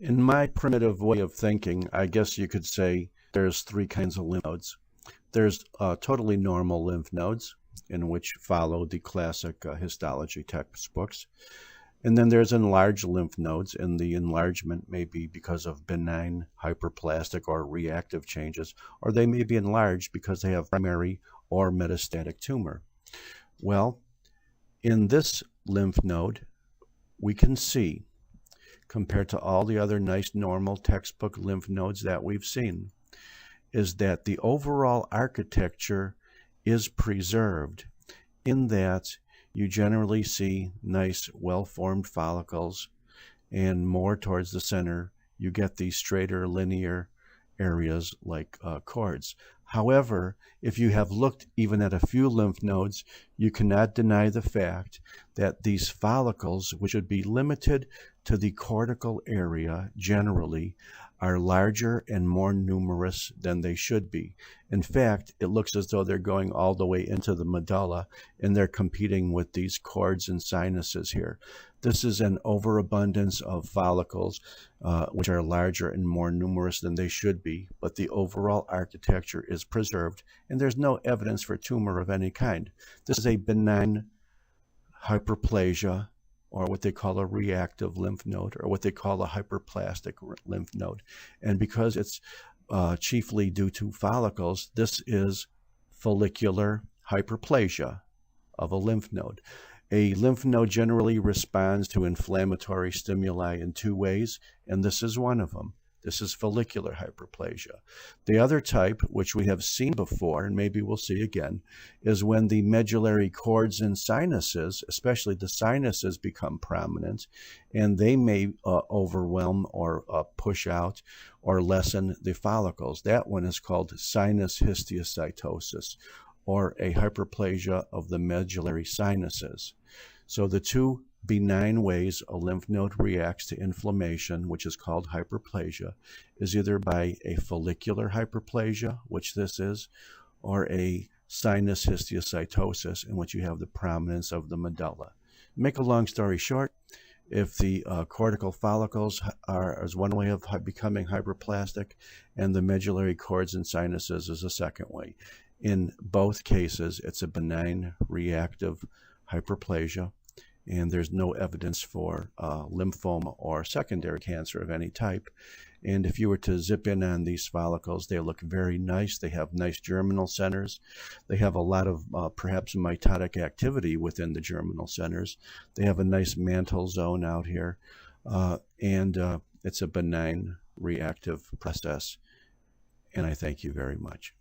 In my primitive way of thinking, I guess you could say there's three kinds of lymph nodes. There's totally normal lymph nodes, in which follow the classic histology textbooks. And then there's enlarged lymph nodes, and the enlargement may be because of benign hyperplastic or reactive changes, or they may be enlarged because they have primary or metastatic tumor. Well, in this lymph node, we can see, compared to all the other nice normal textbook lymph nodes that we've seen, is that the overall architecture is preserved in that you generally see nice well-formed follicles, and more towards the center you get these straighter linear areas like cords. However, if you have looked even at a few lymph nodes, you cannot deny the fact that these follicles, which would be limited to the cortical area generally, are larger and more numerous than they should be. In fact, it looks as though they're going all the way into the medulla, and they're competing with these cords and sinuses here. This is an overabundance of follicles, which are larger and more numerous than they should be, but the overall architecture is preserved, and there's no evidence for tumor of any kind. This is a benign hyperplasia, or what they call a reactive lymph node, or what they call a hyperplastic lymph node. And because it's chiefly due to follicles, this is follicular hyperplasia of a lymph node. A lymph node generally responds to inflammatory stimuli in two ways, and this is one of them. This is follicular hyperplasia. The other type, which we have seen before, and maybe we'll see again, is when the medullary cords and sinuses, especially the sinuses, become prominent, and they may overwhelm or push out or lessen the follicles. That one is called sinus histiocytosis, or a hyperplasia of the medullary sinuses. So the two benign ways a lymph node reacts to inflammation, which is called hyperplasia, is either by a follicular hyperplasia, which this is, or a sinus histiocytosis, in which you have the prominence of the medulla. Make a long story short, if the cortical follicles is one way of becoming hyperplastic, and the medullary cords and sinuses is a second way. In both cases, it's a benign reactive hyperplasia, and there's no evidence for lymphoma or secondary cancer of any type. And if you were to zip in on these follicles, they look very nice. They have nice germinal centers. They have a lot of perhaps mitotic activity within the germinal centers. They have a nice mantle zone out here, and it's a benign reactive process. And I thank you very much.